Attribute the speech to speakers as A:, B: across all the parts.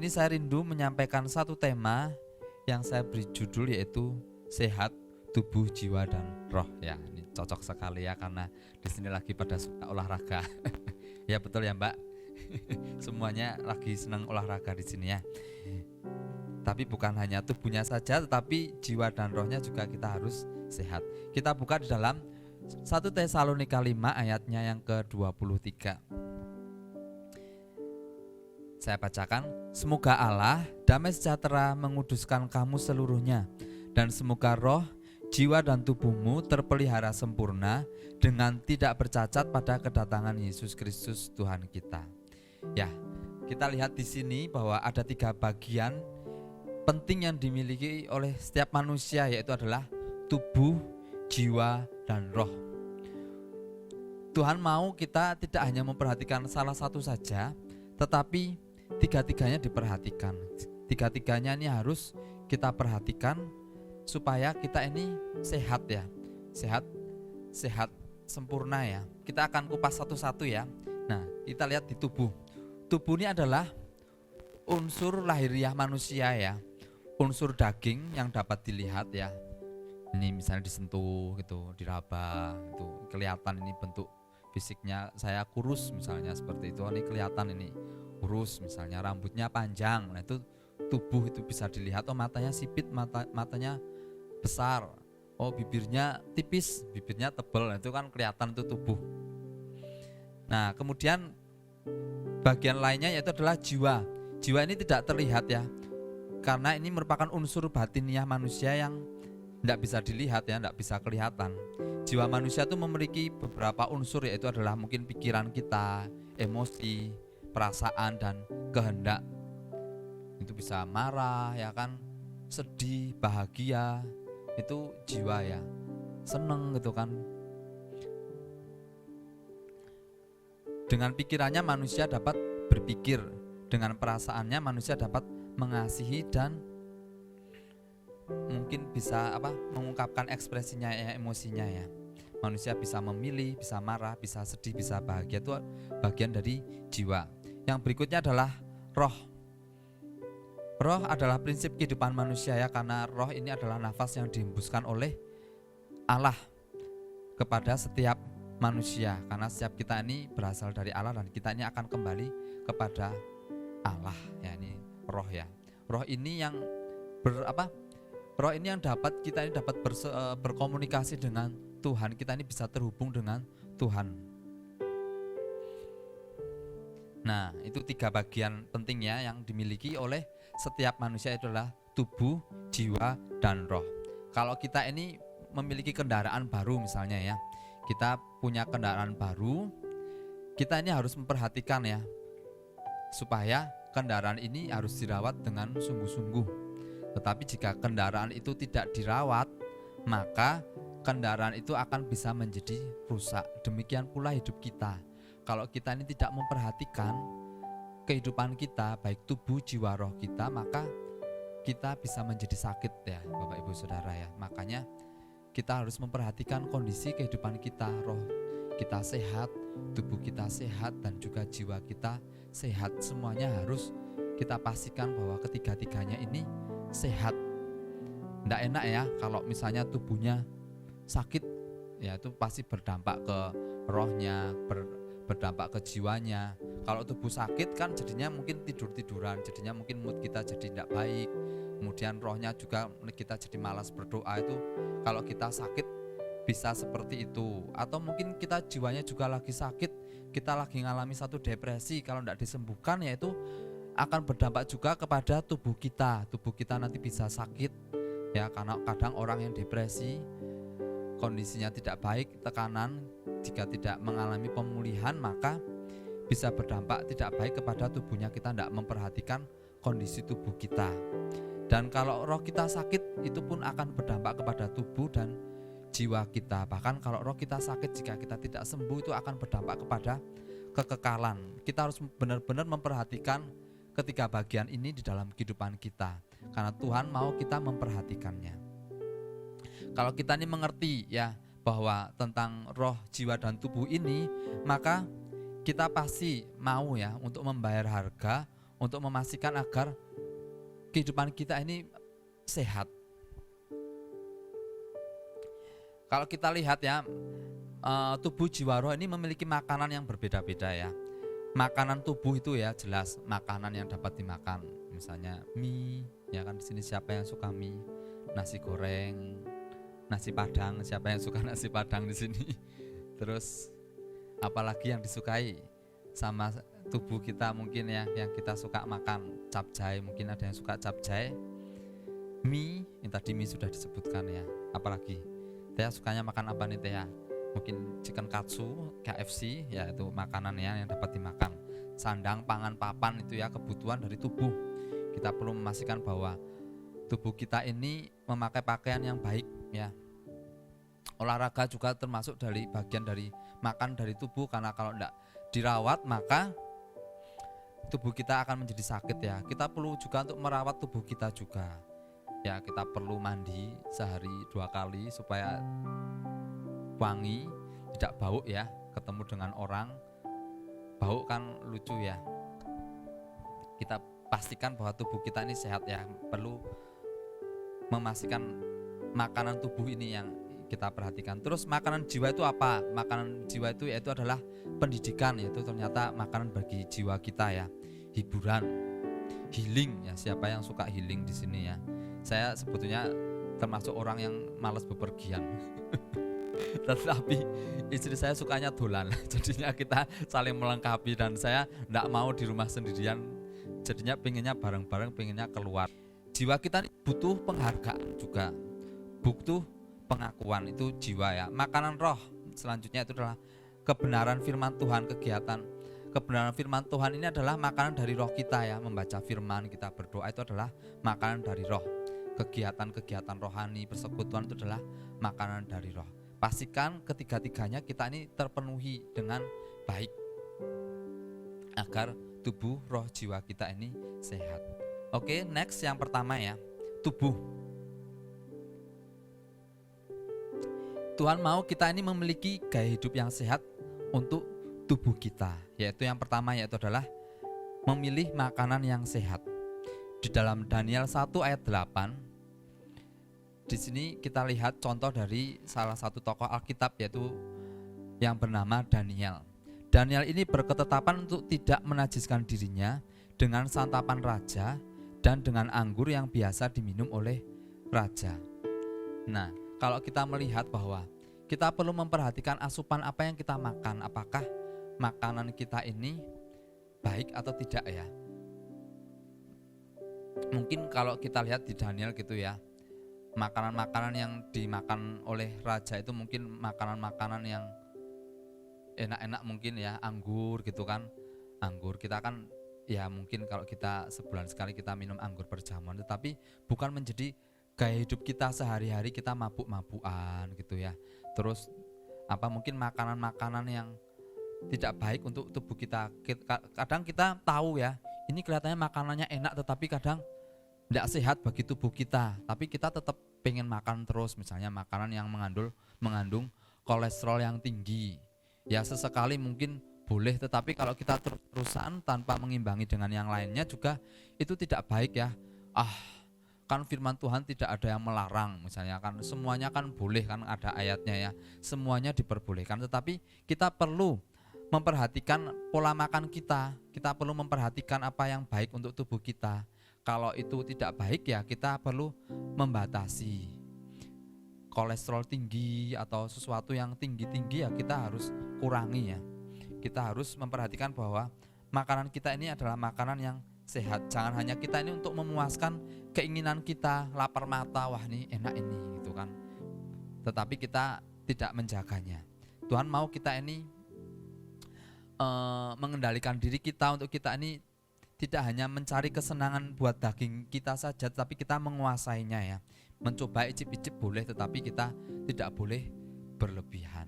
A: ini saya rindu menyampaikan satu tema yang saya beri judul yaitu sehat tubuh, jiwa dan roh. Ya, ini cocok sekali ya karena di sini lagi pada suka olahraga. Ya betul ya Mbak. Semuanya lagi senang olahraga di sini ya. Tapi bukan hanya tubuhnya saja, tetapi jiwa dan rohnya juga kita harus sehat. Kita buka di dalam 1 Tesalonika 5 ayatnya yang ke-23. Saya bacakan, semoga Allah damai sejahtera menguduskan kamu seluruhnya, dan semoga roh, jiwa dan tubuhmu terpelihara sempurna dengan tidak bercacat pada kedatangan Yesus Kristus Tuhan kita. Ya, kita lihat di sini bahwa ada 3 bagian penting yang dimiliki oleh setiap manusia, yaitu adalah tubuh, jiwa, dan roh. Tuhan mau kita tidak hanya memperhatikan salah satu saja, tetapi tiga-tiganya diperhatikan. Tiga-tiganya ini harus kita perhatikan supaya kita ini sehat ya, sehat sempurna ya. Kita akan kupas satu-satu ya. Nah, kita lihat di tubuh. Tubuh ini adalah unsur lahiriah manusia ya, unsur daging yang dapat dilihat ya. Ini misalnya disentuh gitu, diraba itu kelihatan ini bentuk fisiknya, saya kurus misalnya seperti itu, ini kelihatan ini kurus misalnya, rambutnya panjang. Nah itu tubuh, itu bisa dilihat. Oh matanya sipit, matanya besar, oh bibirnya tipis, bibirnya tebal, nah, itu kan kelihatan itu tubuh. Nah kemudian bagian lainnya yaitu adalah jiwa. Jiwa ini tidak terlihat ya, karena ini merupakan unsur batiniah manusia yang tidak bisa dilihat ya, tidak bisa kelihatan. Jiwa manusia itu memiliki beberapa unsur, yaitu adalah mungkin pikiran kita, emosi, perasaan dan kehendak. Itu bisa marah ya kan, sedih, bahagia, itu jiwa ya, seneng gitu kan. Dengan pikirannya manusia dapat berpikir, dengan perasaannya manusia dapat mengasihi dan mungkin bisa mengungkapkan ekspresinya ya, emosinya ya. Manusia bisa memilih, bisa marah, bisa sedih, bisa bahagia, itu bagian dari jiwa. Yang berikutnya adalah roh. Roh adalah prinsip kehidupan manusia ya, karena roh ini adalah nafas yang dihembuskan oleh Allah kepada setiap manusia, karena setiap kita ini berasal dari Allah dan kita ini akan kembali kepada Allah ya. Ini roh ya. Roh ini yang roh ini yang dapat kita ini dapat berkomunikasi dengan Tuhan, kita ini bisa terhubung dengan Tuhan. Nah itu 3 bagian pentingnya yang dimiliki oleh setiap manusia, itu adalah tubuh, jiwa, dan roh. Kalau kita ini memiliki kendaraan baru misalnya ya, kita punya kendaraan baru, kita ini harus memperhatikan ya, supaya kendaraan ini harus dirawat dengan sungguh-sungguh. Tetapi jika kendaraan itu tidak dirawat, maka kendaraan itu akan bisa menjadi rusak. Demikian pula hidup kita. Kalau kita ini tidak memperhatikan kehidupan kita, baik tubuh, jiwa, roh kita, maka kita bisa menjadi sakit ya Bapak Ibu Saudara ya. Makanya kita harus memperhatikan kondisi kehidupan kita, roh kita sehat, tubuh kita sehat, dan juga jiwa kita sehat. Semuanya harus kita pastikan bahwa ketiga-tiganya ini sehat. Nggak enak ya kalau misalnya tubuhnya sakit ya, itu pasti berdampak ke rohnya, berdampak ke jiwanya. Kalau tubuh sakit kan jadinya mungkin tidur-tiduran, jadinya mungkin mood kita jadi tidak baik. Kemudian rohnya juga kita jadi malas berdoa. Itu kalau kita sakit bisa seperti itu. Atau mungkin kita jiwanya juga lagi sakit, kita lagi ngalami satu depresi, kalau tidak disembuhkan ya itu akan berdampak juga kepada tubuh kita. Tubuh kita nanti bisa sakit ya, karena kadang orang yang depresi kondisinya tidak baik, tekanan, jika tidak mengalami pemulihan maka bisa berdampak tidak baik kepada tubuhnya. Kita tidak memperhatikan kondisi tubuh kita. Dan kalau roh kita sakit, itu pun akan berdampak kepada tubuh dan jiwa kita. Bahkan kalau roh kita sakit, jika kita tidak sembuh, itu akan berdampak kepada kekekalan. Kita harus benar-benar memperhatikan ketiga bagian ini di dalam kehidupan kita, karena Tuhan mau kita memperhatikannya. Kalau kita ini mengerti ya bahwa tentang roh, jiwa, dan tubuh ini, maka kita pasti mau ya untuk membayar harga, untuk memastikan agar kehidupan kita ini sehat. Kalau kita lihat ya, tubuh jiwa roh ini memiliki makanan yang berbeda-beda ya. Makanan tubuh itu ya jelas makanan yang dapat dimakan. Misalnya mie, ya kan di sini siapa yang suka mie? Nasi goreng, nasi padang, siapa yang suka nasi padang di sini? Terus apalagi yang disukai sama tubuh kita mungkin ya, yang kita suka makan, capcay, mungkin ada yang suka capcay. Mie, yang tadi mie sudah disebutkan ya. Apalagi Tia sukanya makan apa nih Tia? Mungkin chicken katsu, KFC, ya itu makanannya yang dapat dimakan. Sandang, pangan, papan itu ya kebutuhan dari tubuh. Kita perlu memastikan bahwa tubuh kita ini memakai pakaian yang baik ya. Olahraga juga termasuk dari bagian dari makan dari tubuh, karena kalau tidak dirawat maka tubuh kita akan menjadi sakit ya. Kita perlu juga untuk merawat tubuh kita juga. Ya, kita perlu mandi sehari 2 kali supaya wangi, tidak bau ya. Ketemu dengan orang bau kan lucu ya. Kita pastikan bahwa tubuh kita ini sehat ya. Perlu memastikan makanan tubuh ini yang kita perhatikan. Terus makanan jiwa itu apa? Makanan jiwa itu yaitu adalah pendidikan, yaitu ternyata makanan bagi jiwa kita ya. Hiburan, healing ya. Siapa yang suka healing di sini ya? Saya sebetulnya termasuk orang yang malas bepergian. Tetapi istri saya sukanya dolan. Jadinya kita saling melengkapi, dan saya tidak mau di rumah sendirian. Jadinya pengennya bareng-bareng, pengennya keluar. Jiwa kita butuh penghargaan juga, butuh pengakuan, itu jiwa ya. Makanan roh selanjutnya itu adalah kebenaran firman Tuhan. Kebenaran firman Tuhan ini adalah makanan dari roh kita ya. Membaca firman, kita berdoa, itu adalah makanan dari roh. Kegiatan-kegiatan rohani, persekutuan itu adalah makanan dari roh. Pastikan ketiga-tiganya kita ini terpenuhi dengan baik agar tubuh, roh, jiwa kita ini sehat. Oke, next yang pertama ya, tubuh. Tuhan mau kita ini memiliki gaya hidup yang sehat untuk tubuh kita. Yaitu yang pertama yaitu adalah memilih makanan yang sehat. Di dalam Daniel 1 ayat 8, di sini kita lihat contoh dari salah satu tokoh Alkitab yaitu yang bernama Daniel. Daniel ini berketetapan untuk tidak menajiskan dirinya dengan santapan raja dan dengan anggur yang biasa diminum oleh raja. Nah, kalau kita melihat bahwa kita perlu memperhatikan asupan apa yang kita makan, apakah makanan kita ini baik atau tidak ya. Mungkin kalau kita lihat di Daniel gitu ya, makanan-makanan yang dimakan oleh raja itu mungkin makanan-makanan yang enak-enak mungkin ya, anggur gitu kan. Anggur kita kan ya mungkin kalau kita sebulan sekali kita minum anggur perjamuan, tetapi bukan menjadi gaya hidup kita sehari-hari, kita mabuk-mabukan gitu ya. Terus mungkin makanan-makanan yang tidak baik untuk tubuh kita. Kadang kita tahu ya, ini kelihatannya makanannya enak tetapi kadang tidak sehat bagi tubuh kita, tapi kita tetap pengen makan terus. Misalnya makanan yang mengandung kolesterol yang tinggi. Ya sesekali mungkin boleh, tetapi kalau kita terus-terusan tanpa mengimbangi dengan yang lainnya juga itu tidak baik ya. Kan firman Tuhan tidak ada yang melarang, misalnya kan semuanya kan boleh, kan ada ayatnya ya, semuanya diperbolehkan, tetapi kita perlu memperhatikan pola makan kita perlu memperhatikan apa yang baik untuk tubuh kita. Kalau itu tidak baik ya kita perlu membatasi. Kolesterol tinggi atau sesuatu yang tinggi-tinggi ya kita harus kurangi ya. Kita harus memperhatikan bahwa makanan kita ini adalah makanan yang sehat. Jangan hanya kita ini untuk memuaskan keinginan kita, lapar mata, wah ini enak ini gitu kan. Tetapi kita tidak menjaganya. Tuhan mau kita ini mengendalikan diri kita untuk kita ini tidak hanya mencari kesenangan buat daging kita saja, tapi kita menguasainya ya. Mencoba icip-icip boleh, tetapi kita tidak boleh berlebihan.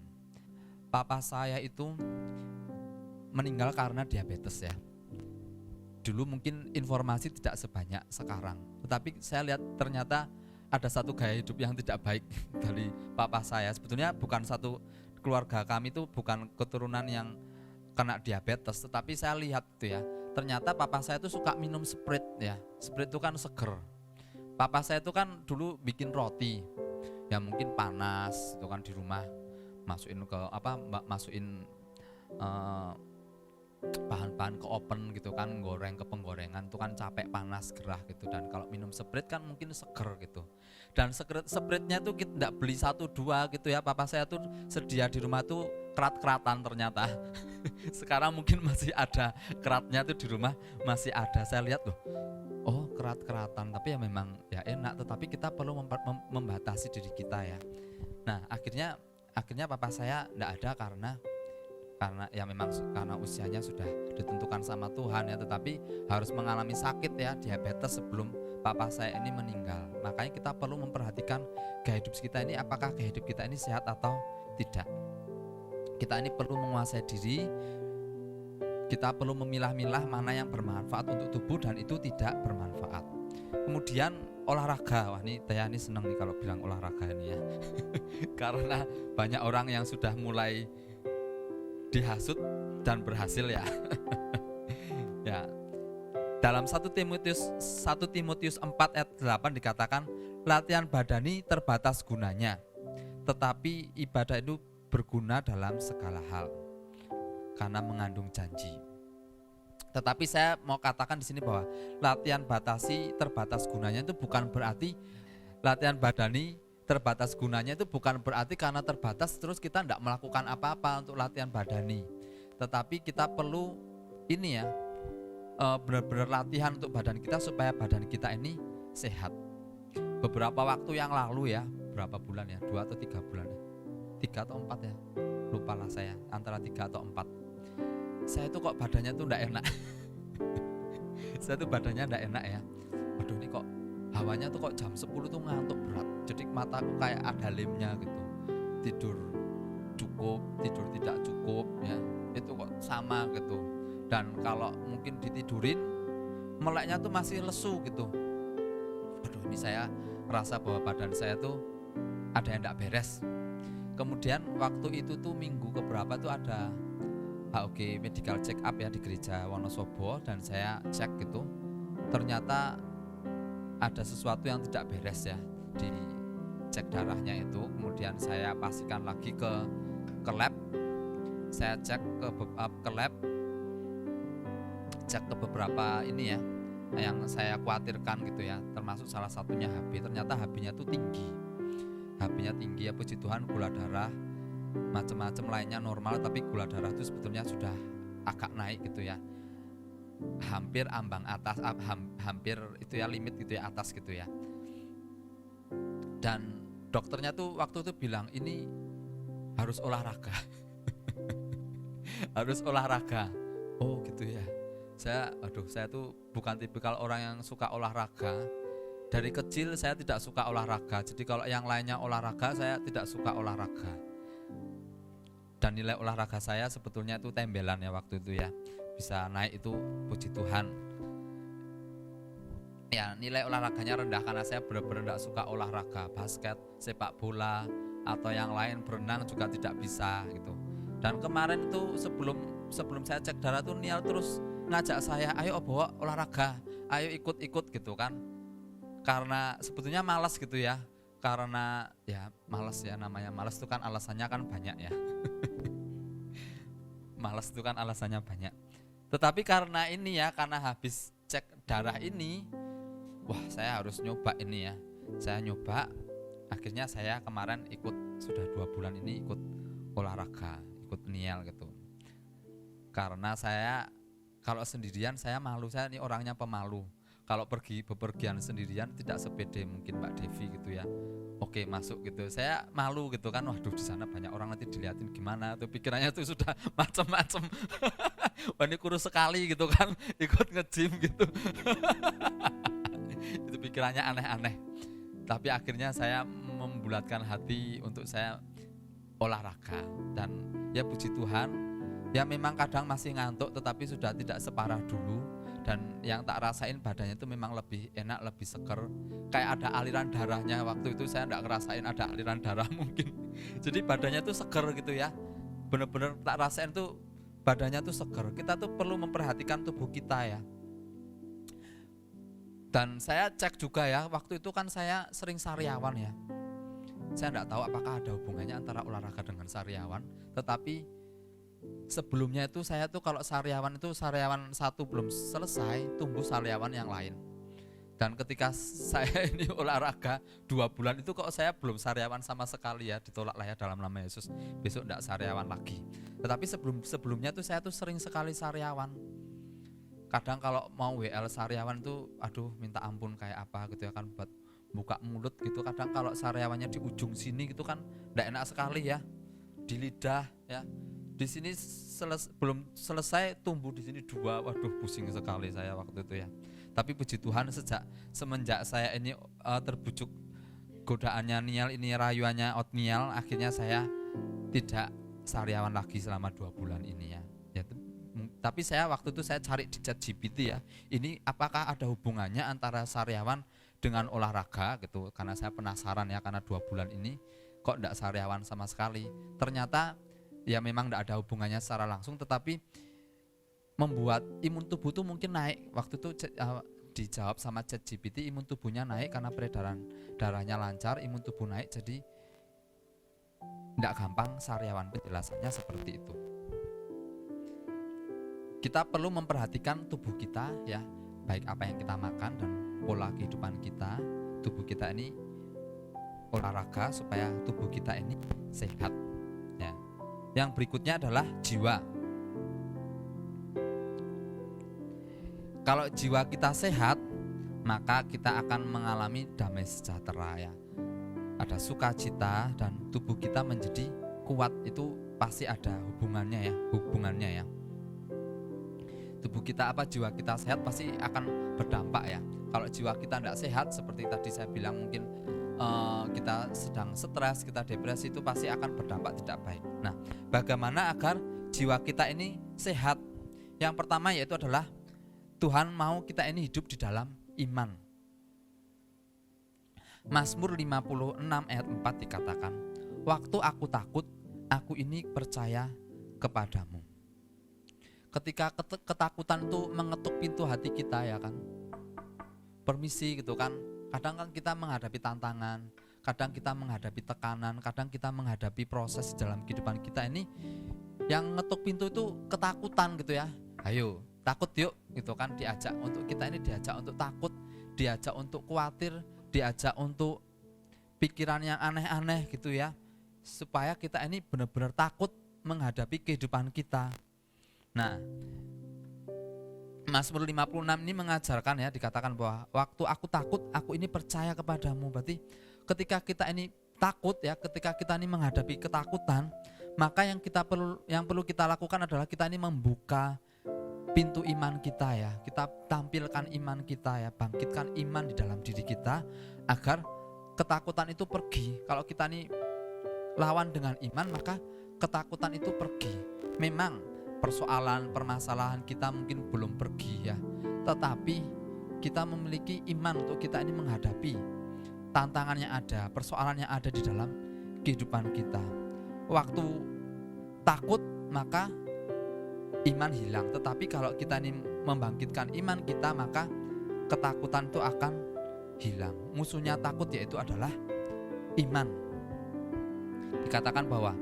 A: Papa saya itu meninggal karena diabetes ya. Dulu mungkin informasi tidak sebanyak sekarang, tetapi saya lihat ternyata ada satu gaya hidup yang tidak baik dari papa saya. Sebetulnya bukan satu keluarga kami itu bukan keturunan yang kena diabetes, tetapi saya lihat itu ya, ternyata papa saya tuh suka minum Sprite ya. Sprite itu kan seger. Papa saya itu kan dulu bikin roti, ya mungkin panas itu kan di rumah, masukin eh, bahan-bahan ke oven gitu kan, goreng ke penggorengan tuh kan capek, panas, gerah gitu. Dan kalau minum Sprite kan mungkin seger gitu. Dan Sprite-nya tuh kita tidak beli 1-2 gitu ya. Papa saya tuh sedia di rumah tuh kerat-keratan ternyata. Sekarang mungkin masih ada keratnya tuh di rumah, masih ada. Saya lihat loh, oh kerat-keratan, tapi ya memang ya enak. Tetapi kita perlu membatasi diri kita ya. Nah akhirnya papa saya tidak ada karena ya memang karena usianya sudah ditentukan sama Tuhan ya, tetapi harus mengalami sakit ya, diabetes sebelum papa saya ini meninggal. Makanya kita perlu memperhatikan gaya hidup kita ini, apakah gaya hidup kita ini sehat atau tidak. Kita ini perlu menguasai diri, kita perlu memilah-milah mana yang bermanfaat untuk tubuh dan itu tidak bermanfaat. Kemudian olahraga, wah ini Taya ini seneng nih kalau bilang olahraga ini ya. Karena banyak orang yang sudah mulai dihasut dan berhasil ya. Ya. Dalam 1 Timotius 4 ayat 8 dikatakan latihan badani terbatas gunanya, tetapi ibadah itu berguna dalam segala hal karena mengandung janji. Tetapi saya mau katakan di sini bahwa latihan batasi terbatas gunanya itu bukan berarti latihan badani terbatas gunanya itu bukan berarti karena terbatas terus kita tidak melakukan apa-apa untuk latihan badani. Tetapi kita perlu ini ya, benar-benar latihan untuk badan kita supaya badan kita ini sehat. Beberapa waktu yang lalu ya, berapa bulan ya, 2 atau 3 bulan ya, 3 atau 4 ya, lupalah saya, antara 3 atau 4. Saya tuh kok badannya tuh tidak enak. Saya tuh badannya tidak enak ya. Waduh ini kok hawanya tuh kok jam 10 tuh ngantuk berat. Jadi mataku kayak ada lemnya gitu. Tidur cukup, tidur tidak cukup ya. Itu kok sama gitu. Dan kalau mungkin ditidurin meleknya tuh masih lesu gitu. Aduh ini saya merasa bahwa badan saya tuh ada yang tidak beres. Kemudian waktu itu tuh minggu keberapa tuh ada HOG medical check up ya di gereja Wonosobo, dan saya cek gitu. Ternyata ada sesuatu yang tidak beres ya di cek darahnya itu. Kemudian saya pastikan lagi ke lab. Saya cek ke lab, cek ke beberapa ini ya yang saya khawatirkan gitu ya, termasuk salah satunya HB. Ternyata HB-nya tuh tinggi. HB-nya tinggi ya, puji Tuhan, gula darah macam-macam lainnya normal, tapi gula darah itu sebetulnya sudah agak naik gitu ya, hampir ambang atas, hampir itu ya limit gitu ya, atas gitu ya. Dan dokternya tuh waktu itu bilang ini harus olahraga. Harus olahraga. Oh gitu ya. Saya tuh bukan tipikal orang yang suka olahraga. Dari kecil saya tidak suka olahraga. Jadi kalau yang lainnya olahraga, saya tidak suka olahraga. Dan nilai olahraga saya sebetulnya itu tembelan ya waktu itu ya. Bisa naik itu puji Tuhan. Ya nilai olahraganya rendah karena saya benar-benar tidak suka olahraga. Basket, sepak bola, atau yang lain, berenang juga tidak bisa gitu. Dan kemarin itu sebelum saya cek darah tuh Nial terus ngajak saya, ayo bawa olahraga, ayo ikut-ikut gitu kan. Karena sebetulnya malas gitu ya. Karena ya malas ya, namanya malas itu kan alasannya kan banyak ya. Malas itu kan alasannya banyak. Tetapi karena ini ya, karena habis cek darah ini, wah saya harus nyoba ini ya. Saya nyoba, akhirnya saya kemarin sudah 2 bulan ini ikut olahraga, ikut Niel gitu. Karena saya kalau sendirian saya malu, saya ini orangnya pemalu. Kalau bepergian sendirian tidak sepede mungkin Mbak Devi gitu ya. Oke masuk gitu, saya malu gitu kan. Waduh di sana banyak orang nanti dilihatin gimana tuh, pikirannya tuh sudah macam-macam. Wah ini kurus sekali gitu kan, ikut nge-gym gitu. Itu pikirannya aneh-aneh. Tapi akhirnya saya membulatkan hati untuk saya olahraga. Dan ya puji Tuhan, ya memang kadang masih ngantuk tetapi sudah tidak separah dulu. Dan yang tak rasain badannya itu memang lebih enak, lebih seger. Kayak ada aliran darahnya. Waktu itu saya tidak ngerasain ada aliran darah mungkin. Jadi badannya tuh seger gitu ya. Bener-bener tak rasain tuh badannya tuh seger. Kita tuh perlu memperhatikan tubuh kita ya. Dan saya cek juga ya, waktu itu kan saya sering sariawan ya. Saya enggak tahu apakah ada hubungannya antara olahraga dengan sariawan, tetapi sebelumnya itu saya tuh kalau sariawan itu sariawan satu belum selesai, tumbuh sariawan yang lain. Dan ketika saya ini olahraga 2 bulan itu kok saya belum sariawan sama sekali ya, ditolak lah ya dalam nama Yesus. Besok enggak sariawan lagi. Tetapi sebelumnya tuh saya tuh sering sekali sariawan. Kadang kalau mau WL sariawan tuh aduh minta ampun kayak apa gitu ya kan, buat buka mulut gitu. Kadang kalau sariawannya di ujung sini gitu kan enggak enak sekali ya. Di lidah ya. Di sini belum selesai tumbuh di sini 2. Waduh pusing sekali saya waktu itu ya. Tapi puji Tuhan semenjak saya ini terbujuk godaannya Niel ini, rayuannya Otniel, akhirnya saya tidak sariawan lagi selama 2 bulan ini ya. Tapi saya waktu itu saya cari di ChatGPT ya, ini apakah ada hubungannya antara sariawan dengan olahraga gitu, karena saya penasaran ya, karena 2 bulan ini kok enggak sariawan sama sekali. Ternyata ya memang enggak ada hubungannya secara langsung, tetapi membuat imun tubuh tuh mungkin naik. Waktu itu dijawab sama ChatGPT, imun tubuhnya naik karena peredaran darahnya lancar, imun tubuh naik, jadi enggak gampang sariawan. Penjelasannya seperti itu. Kita perlu memperhatikan tubuh kita ya, baik apa yang kita makan dan pola kehidupan kita. Tubuh kita ini olahraga supaya tubuh kita ini sehat ya. Yang berikutnya adalah jiwa. Kalau jiwa kita sehat, maka kita akan mengalami damai sejahtera ya. Ada sukacita dan tubuh kita menjadi kuat, itu pasti ada hubungannya ya. Tubuh kita jiwa kita sehat pasti akan berdampak ya. Kalau jiwa kita tidak sehat, seperti tadi saya bilang, mungkin kita sedang stres, kita depresi, itu pasti akan berdampak tidak baik. Nah, bagaimana agar jiwa kita ini sehat? Yang pertama yaitu adalah Tuhan mau kita ini hidup di dalam iman. Mazmur 56 ayat 4 dikatakan, waktu aku takut, aku ini percaya kepadamu. Ketika ketakutan itu mengetuk pintu hati kita ya kan, permisi gitu kan. Kadang kan kita menghadapi tantangan, kadang kita menghadapi tekanan, kadang kita menghadapi proses dalam kehidupan kita ini yang ngetuk pintu itu ketakutan gitu ya. Ayo takut yuk gitu kan, diajak untuk kita ini diajak untuk takut, diajak untuk khawatir, diajak untuk pikiran yang aneh-aneh gitu ya, supaya kita ini benar-benar takut menghadapi kehidupan kita. Nah, Mazmur 56 ini mengajarkan ya, dikatakan bahwa waktu aku takut, aku ini percaya kepadamu. Berarti ketika kita ini takut ya, ketika kita ini menghadapi ketakutan, maka yang perlu kita lakukan adalah kita ini membuka pintu iman kita ya. Kita tampilkan iman kita ya, bangkitkan iman di dalam diri kita agar ketakutan itu pergi. Kalau kita ini lawan dengan iman, maka ketakutan itu pergi. Memang permasalahan kita mungkin belum pergi ya, tetapi kita memiliki iman untuk kita ini menghadapi tantangan yang ada, persoalan yang ada di dalam kehidupan kita. Waktu takut maka iman hilang, tetapi kalau kita ini membangkitkan iman kita, maka ketakutan itu akan hilang. Musuhnya takut yaitu adalah iman. Dikatakan bahwa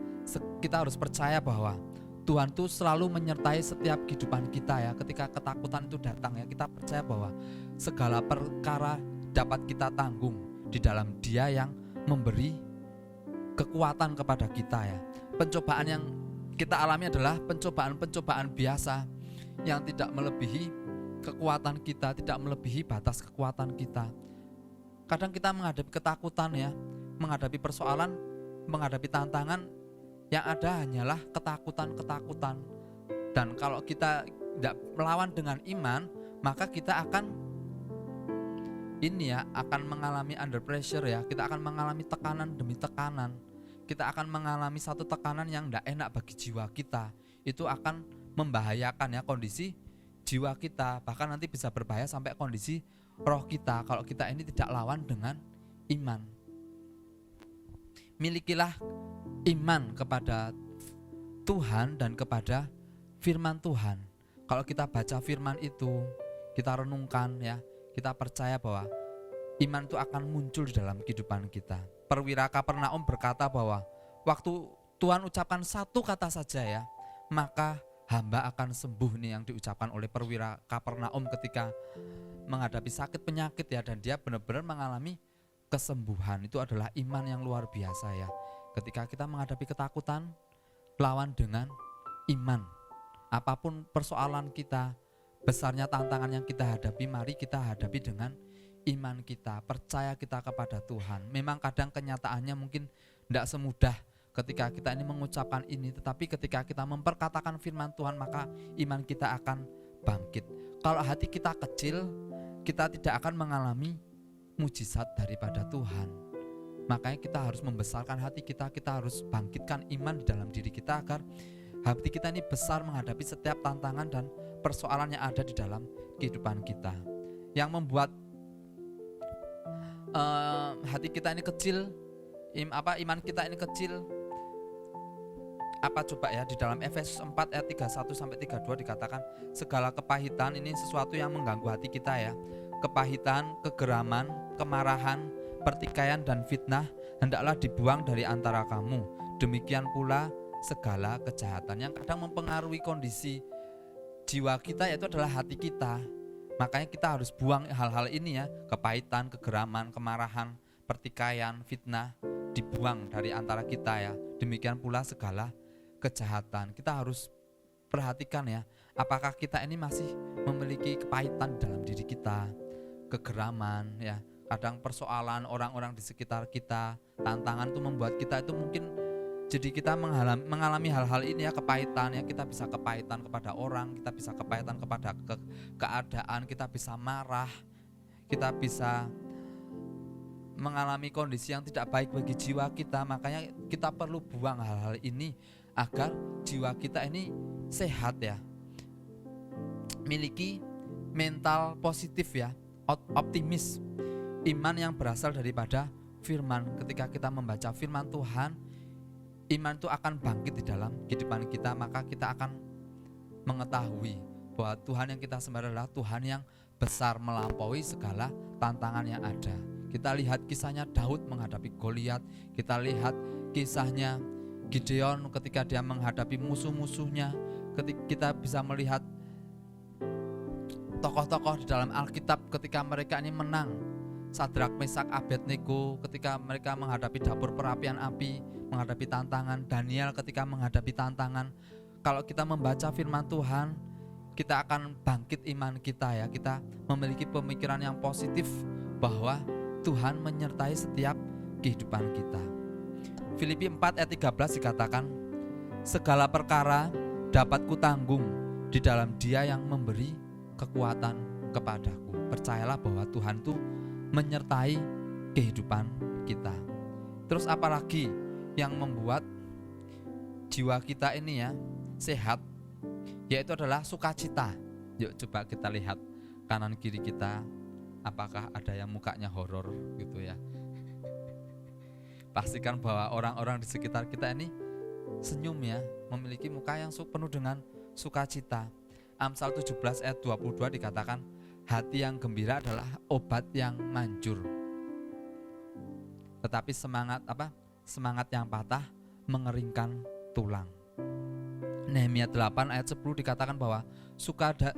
A: kita harus percaya bahwa Tuhan tuh selalu menyertai setiap kehidupan kita ya. Ketika ketakutan itu datang ya, kita percaya bahwa segala perkara dapat kita tanggung di dalam Dia yang memberi kekuatan kepada kita ya. Pencobaan yang kita alami adalah pencobaan biasa yang tidak melebihi kekuatan kita, tidak melebihi batas kekuatan kita. Kadang kita menghadapi ketakutan ya, menghadapi persoalan, menghadapi tantangan, yang ada hanyalah ketakutan. Dan kalau kita tidak melawan dengan iman, maka kita akan mengalami under pressure ya. Kita akan mengalami tekanan demi tekanan. Kita akan mengalami satu tekanan yang tidak enak bagi jiwa kita. Itu akan membahayakan ya kondisi jiwa kita. Bahkan nanti bisa berbahaya sampai kondisi roh kita kalau kita ini tidak lawan dengan iman. Milikilah iman kepada Tuhan dan kepada firman Tuhan, kalau kita baca firman itu, kita renungkan ya, kita percaya bahwa iman itu akan muncul di dalam kehidupan kita. Perwira Kapernaum berkata bahwa waktu Tuhan ucapkan satu kata saja ya, maka hamba akan sembuh, nih yang diucapkan oleh perwira Kapernaum ketika menghadapi sakit penyakit ya, dan dia benar-benar mengalami kesembuhan. Itu adalah iman yang luar biasa ya. Ketika kita menghadapi ketakutan, lawan dengan iman. Apapun persoalan kita, besarnya tantangan yang kita hadapi, mari kita hadapi dengan iman kita, percaya kita kepada Tuhan. Memang kadang kenyataannya mungkin tidak semudah ketika kita ini mengucapkan ini, tetapi ketika kita memperkatakan firman Tuhan, maka iman kita akan bangkit. Kalau hati kita kecil, kita tidak akan mengalami mujizat daripada Tuhan. Makanya kita harus membesarkan hati kita, kita harus bangkitkan iman di dalam diri kita agar hati kita ini besar menghadapi setiap tantangan dan persoalan yang ada di dalam kehidupan kita. Yang membuat hati kita ini kecil, iman kita ini kecil, apa coba ya, di dalam Efesus 4 ayat 31 sampai 32 dikatakan segala kepahitan ini sesuatu yang mengganggu hati kita ya. Kepahitan, kegeraman, kemarahan, pertikaian dan fitnah hendaklah dibuang dari antara kamu. Demikian pula segala kejahatan. Yang kadang mempengaruhi kondisi jiwa kita yaitu adalah hati kita. Makanya kita harus buang hal-hal ini ya, kepahitan, kegeraman, kemarahan, pertikaian, fitnah, dibuang dari antara kita ya. Demikian pula segala kejahatan. Kita harus perhatikan ya, apakah kita ini masih memiliki kepahitan dalam diri kita, kegeraman ya. Kadang persoalan orang-orang di sekitar kita, tantangan itu membuat kita itu mungkin jadi kita mengalami hal-hal ini ya, kepahitan ya. Kita bisa kepahitan kepada orang, kita bisa kepahitan kepada keadaan, kita bisa marah, kita bisa mengalami kondisi yang tidak baik bagi jiwa kita. Makanya kita perlu buang hal-hal ini agar jiwa kita ini sehat ya, miliki mental positif ya, optimis, iman yang berasal daripada firman. Ketika kita membaca firman Tuhan, iman itu akan bangkit di dalam kehidupan kita. Maka kita akan mengetahui bahwa Tuhan yang kita sembah adalah Tuhan yang besar, melampaui segala tantangan yang ada. Kita lihat kisahnya Daud menghadapi Goliat, kita lihat kisahnya Gideon ketika dia menghadapi musuh-musuhnya. Kita bisa melihat tokoh-tokoh di dalam Alkitab ketika mereka ini menang. Sadrak, Mesak, Abednego ketika mereka menghadapi dapur perapian api, menghadapi tantangan. Daniel ketika menghadapi tantangan. Kalau kita membaca firman Tuhan, kita akan bangkit iman kita ya. Kita memiliki pemikiran yang positif bahwa Tuhan menyertai setiap kehidupan kita. Filipi 4 ayat 13 dikatakan, segala perkara dapat kutanggung di dalam Dia yang memberi kekuatan kepadaku. Percayalah bahwa Tuhan itu menyertai kehidupan kita. Terus apalagi yang membuat jiwa kita ini ya sehat, yaitu adalah sukacita. Yuk coba kita lihat kanan kiri kita, apakah ada yang mukanya horor gitu ya. Pastikan bahwa orang-orang di sekitar kita ini senyum ya, memiliki muka yang penuh dengan sukacita. Amsal 17 ayat 22 dikatakan, hati yang gembira adalah obat yang manjur, tetapi semangat yang patah mengeringkan tulang. Nehemia 8 ayat 10 dikatakan bahwa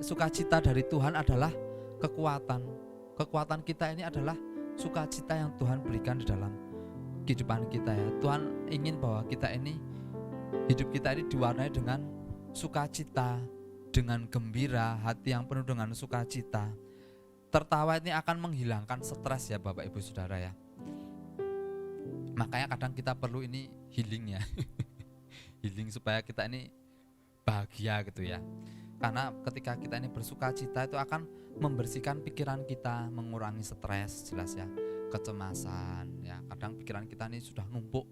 A: sukacita dari Tuhan adalah kekuatan. Kekuatan kita ini adalah sukacita yang Tuhan berikan di dalam kehidupan kita ya. Tuhan ingin bahwa kita ini, hidup kita ini diwarnai dengan sukacita, dengan gembira, hati yang penuh dengan sukacita. Tertawa ini akan menghilangkan stres ya Bapak Ibu Saudara ya. Makanya kadang kita perlu ini healing ya. Healing supaya kita ini bahagia gitu ya. Karena ketika kita ini bersukacita itu akan membersihkan pikiran kita, mengurangi stres jelas ya, kecemasan ya. Kadang pikiran kita ini sudah numpuk,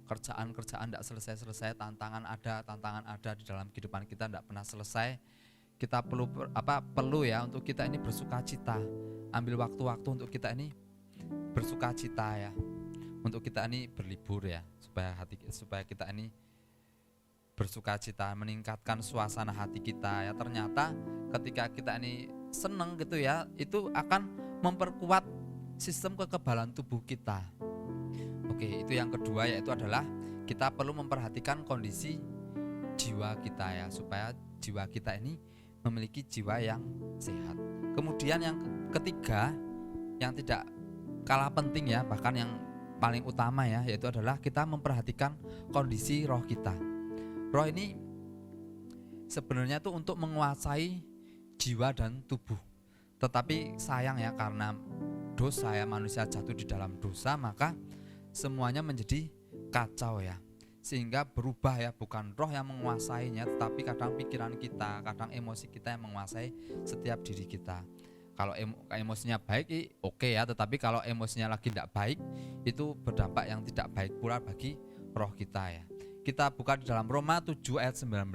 A: kerjaan tidak selesai-selesai, tantangan ada di dalam kehidupan kita tidak pernah selesai. Kita perlu ya untuk kita ini bersukacita. Ambil waktu-waktu untuk kita ini bersukacita ya. Untuk kita ini berlibur ya, supaya kita ini bersukacita, meningkatkan suasana hati kita ya. Ternyata ketika kita ini seneng gitu ya, itu akan memperkuat sistem kekebalan tubuh kita. Oke, itu yang kedua, yaitu adalah kita perlu memperhatikan kondisi jiwa kita ya, supaya jiwa kita ini memiliki jiwa yang sehat. Kemudian yang ketiga, yang tidak kalah penting ya, bahkan yang paling utama ya, yaitu adalah kita memperhatikan kondisi roh kita. Roh ini sebenarnya tuh untuk menguasai jiwa dan tubuh. Tetapi sayang ya, karena dosa ya, manusia jatuh di dalam dosa, maka semuanya menjadi kacau ya. Sehingga berubah ya, bukan roh yang menguasainya, tetapi kadang pikiran kita, kadang emosi kita yang menguasai setiap diri kita. Kalau emosinya baik, oke ya, tetapi kalau emosinya lagi tidak baik, itu berdampak yang tidak baik pula bagi roh kita ya. Kita buka di dalam Roma 7 ayat 19.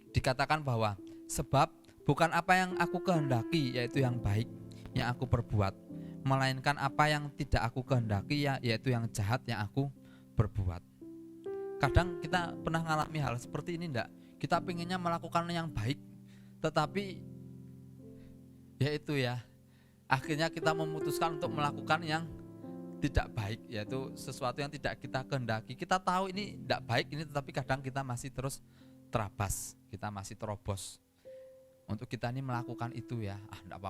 A: Dikatakan bahwa sebab bukan apa yang aku kehendaki, yaitu yang baik, yang aku perbuat, melainkan apa yang tidak aku kehendaki, yaitu yang jahat yang aku berbuat. Kadang kita pernah mengalami hal seperti ini enggak? Kita pengennya melakukan yang baik, tetapi yaitu ya, akhirnya kita memutuskan untuk melakukan yang tidak baik, yaitu sesuatu yang tidak kita kehendaki. Kita tahu ini tidak baik ini, tetapi kadang kita masih terus terabas, kita masih terobos untuk kita ini melakukan itu ya. Enggak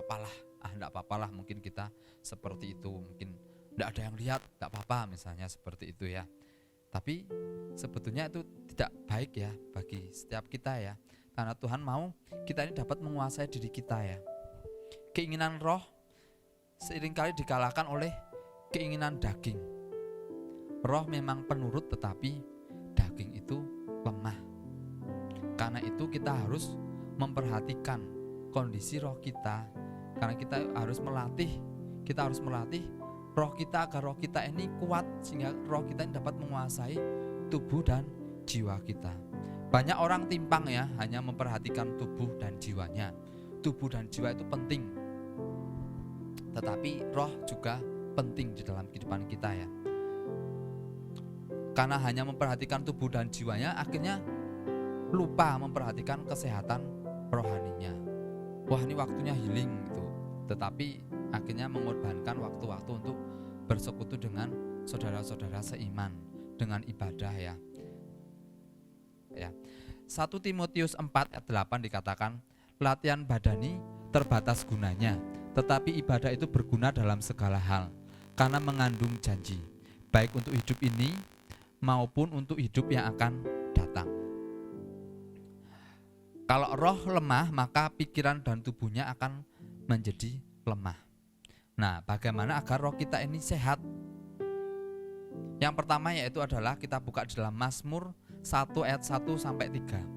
A: apa-apalah, mungkin kita seperti itu, mungkin enggak ada yang lihat, enggak apa-apa misalnya seperti itu ya. Tapi sebetulnya itu tidak baik ya bagi setiap kita ya, karena Tuhan mau kita ini dapat menguasai diri kita ya. Keinginan roh seringkali dikalahkan oleh keinginan daging. Roh memang penurut, tetapi daging itu lemah. Karena itu kita harus memperhatikan kondisi roh kita, karena kita harus melatih roh kita agar roh kita ini kuat, sehingga roh kita ini dapat menguasai tubuh dan jiwa kita. Banyak orang timpang ya, hanya memperhatikan tubuh dan jiwanya. Tubuh dan jiwa itu penting, tetapi roh juga penting di dalam kehidupan kita ya. Karena hanya memperhatikan tubuh dan jiwanya, akhirnya lupa memperhatikan kesehatan rohaninya. Wah, ini waktunya healing gitu, tetapi akhirnya mengorbankan waktu-waktu untuk bersekutu dengan saudara-saudara seiman dengan ibadah ya. 1 Timotius 4 ayat 8 dikatakan, latihan badani terbatas gunanya, tetapi ibadah itu berguna dalam segala hal, karena mengandung janji, baik untuk hidup ini maupun untuk hidup yang akan datang. Kalau roh lemah, maka pikiran dan tubuhnya akan menjadi lemah. Nah, bagaimana agar roh kita ini sehat? Yang pertama yaitu adalah kita buka di dalam Mazmur 1 ayat 1 sampai 3.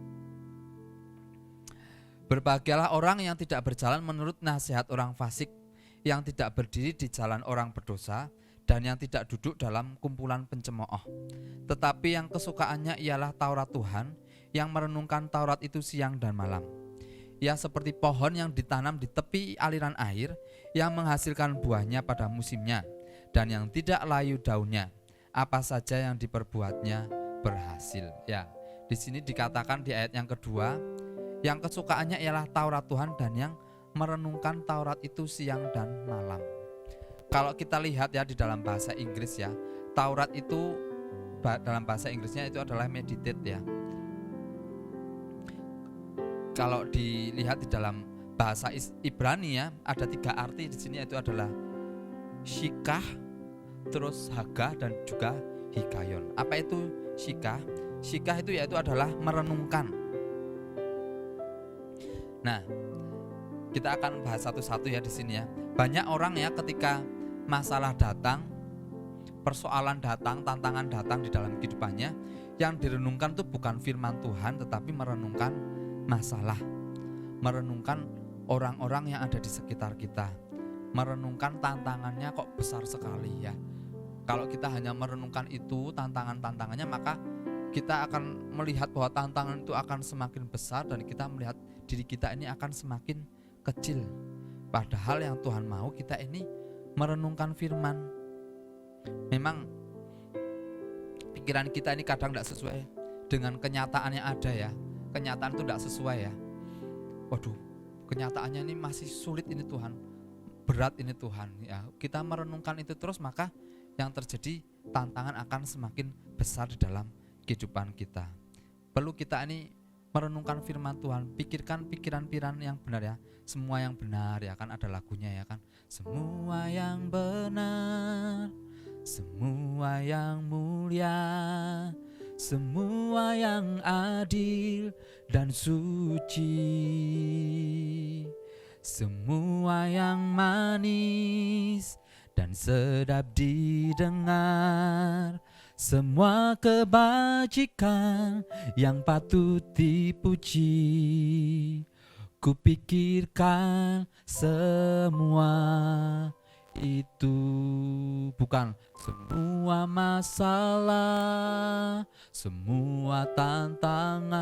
A: Berbahagialah orang yang tidak berjalan menurut nasihat orang fasik, yang tidak berdiri di jalan orang berdosa, dan yang tidak duduk dalam kumpulan pencemooh. Tetapi yang kesukaannya ialah Taurat Tuhan, yang merenungkan Taurat itu siang dan malam. Ia seperti pohon yang ditanam di tepi aliran air, yang menghasilkan buahnya pada musimnya, dan yang tidak layu daunnya. Apa saja yang diperbuatnya berhasil. Ya, di sini dikatakan di ayat yang kedua, yang kesukaannya ialah Taurat Tuhan dan yang merenungkan Taurat itu siang dan malam. Kalau kita lihat ya di dalam bahasa Inggris ya, Taurat itu dalam bahasa Inggrisnya itu adalah meditate ya. Kalau dilihat di dalam bahasa Ibrani ya, ada 3 arti di sini, itu adalah shikah, terus hagah, dan juga hikayon. Apa itu shikah? Shikah itu yaitu adalah merenungkan. Nah, kita akan bahas satu-satu ya di sini ya. Banyak orang ya ketika masalah datang, persoalan datang, tantangan datang di dalam kehidupannya, yang direnungkan itu bukan firman Tuhan, tetapi merenungkan masalah, merenungkan orang-orang yang ada di sekitar kita, merenungkan tantangannya kok besar sekali ya. Kalau kita hanya merenungkan itu, tantangannya, maka kita akan melihat bahwa tantangan itu akan semakin besar, dan kita melihat diri kita ini akan semakin kecil. Padahal yang Tuhan mau kita ini merenungkan firman. Memang pikiran kita ini kadang tidak sesuai dengan kenyataan yang ada ya. Kenyataan itu tidak sesuai ya. Waduh, kenyataannya ini masih sulit ini Tuhan, berat ini Tuhan ya. Kita merenungkan itu terus, maka yang terjadi tantangan akan semakin besar di dalam kehidupan kita. Perlu kita ini merenungkan firman Tuhan, pikirkan pikiran-pikiran yang benar ya. Semua yang benar ya, kan ada lagunya ya kan. Semua yang benar, semua yang mulia, semua yang adil dan suci, semua yang manis dan sedap didengar, semua kebajikan yang patut dipuji. Kupikirkan semua itu, bukan semua masalah, semua tantangan,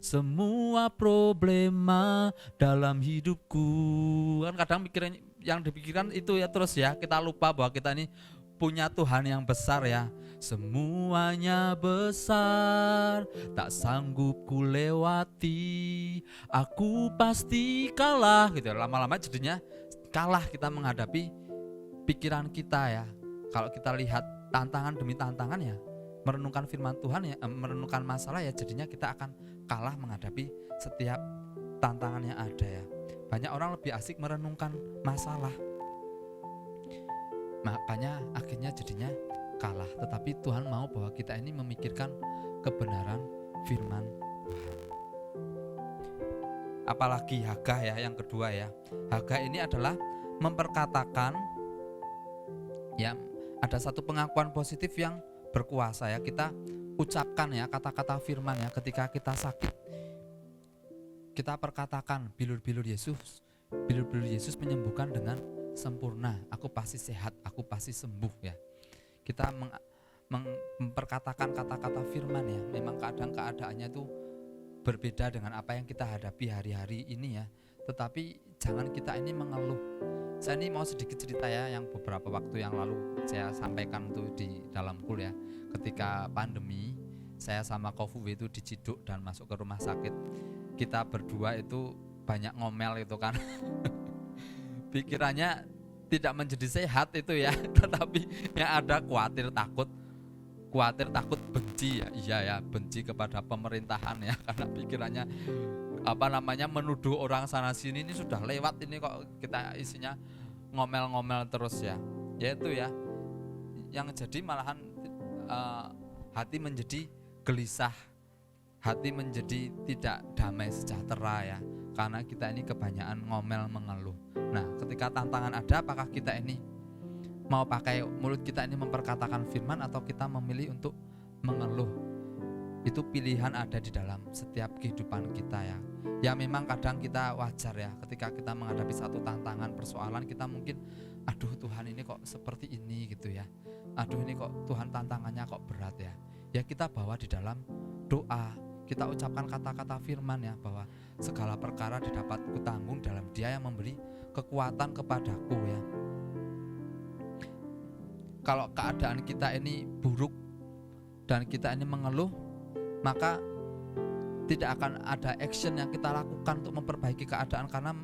A: semua problema dalam hidupku. Kan kadang pikiran yang dipikirkan itu ya terus ya, kita lupa bahwa kita ini punya Tuhan yang besar ya. Semuanya besar, tak sanggup ku lewati, aku pasti kalah gitu. Lama-lama jadinya kalah kita menghadapi pikiran kita ya. Kalau kita lihat tantangan demi tantangan ya, merenungkan firman Tuhan ya, merenungkan masalah ya, jadinya kita akan kalah menghadapi setiap tantangan yang ada ya. Banyak orang lebih asik merenungkan masalah, makanya akhirnya jadinya kalah. Tetapi Tuhan mau bahwa kita ini memikirkan kebenaran firman Tuhan. Apalagi Hagai ya, yang kedua ya. Hagai ini adalah memperkatakan ya, ada satu pengakuan positif yang berkuasa ya. Kita ucapkan ya kata-kata firman ya, ketika kita sakit kita perkatakan, bilur-bilur Yesus menyembuhkan dengan sempurna, aku pasti sehat, aku pasti sembuh ya. Kita memperkatakan kata-kata firman ya. Memang kadang keadaannya itu berbeda dengan apa yang kita hadapi hari-hari ini ya. Tetapi jangan kita ini mengeluh. Saya ini mau sedikit cerita ya, yang beberapa waktu yang lalu saya sampaikan tuh di dalam kuliah. Ketika pandemi, saya sama Kofuwe itu diciduk dan masuk ke rumah sakit. Kita berdua itu banyak ngomel itu kan. Pikirannya tidak menjadi sehat itu ya, tetapi yang ada khawatir takut benci ya. Iya ya, benci kepada pemerintahan ya, karena pikirannya menuduh orang sana sini, ini sudah lewat ini kok kita isinya ngomel-ngomel terus ya. Yaitu ya, yang jadi malahan hati menjadi gelisah, hati menjadi tidak damai sejahtera ya, karena kita ini kebanyakan ngomel mengeluh. Nah, ketika tantangan ada, apakah kita ini mau pakai mulut kita ini memperkatakan firman atau kita memilih untuk mengeluh? Itu pilihan ada di dalam setiap kehidupan kita ya. Ya memang kadang kita wajar ya, ketika kita menghadapi satu tantangan, persoalan, kita mungkin aduh Tuhan ini kok seperti ini gitu ya. Aduh ini kok Tuhan tantangannya kok berat ya. Ya kita bawa di dalam doa, kita ucapkan kata-kata firman ya, bahwa segala perkara didapat kutanggung dalam Dia yang memberi kekuatan kepadaku ya. Kalau keadaan kita ini buruk dan kita ini mengeluh, maka tidak akan ada action yang kita lakukan untuk memperbaiki keadaan, karena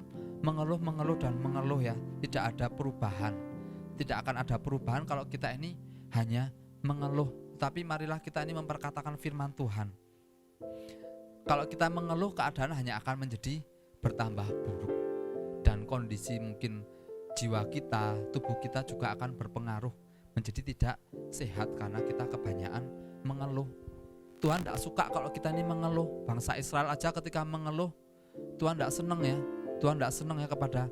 A: mengeluh dan mengeluh ya, tidak ada perubahan. Tidak akan ada perubahan kalau kita ini hanya mengeluh. Tapi marilah kita ini memperkatakan firman Tuhan. Kalau kita mengeluh, keadaan hanya akan menjadi bertambah buruk, dan kondisi mungkin jiwa kita, tubuh kita juga akan berpengaruh menjadi tidak sehat karena kita kebanyakan mengeluh. Tuhan tidak suka kalau kita ini mengeluh. Bangsa Israel aja ketika mengeluh, Tuhan tidak senang ya. Tuhan tidak senang ya kepada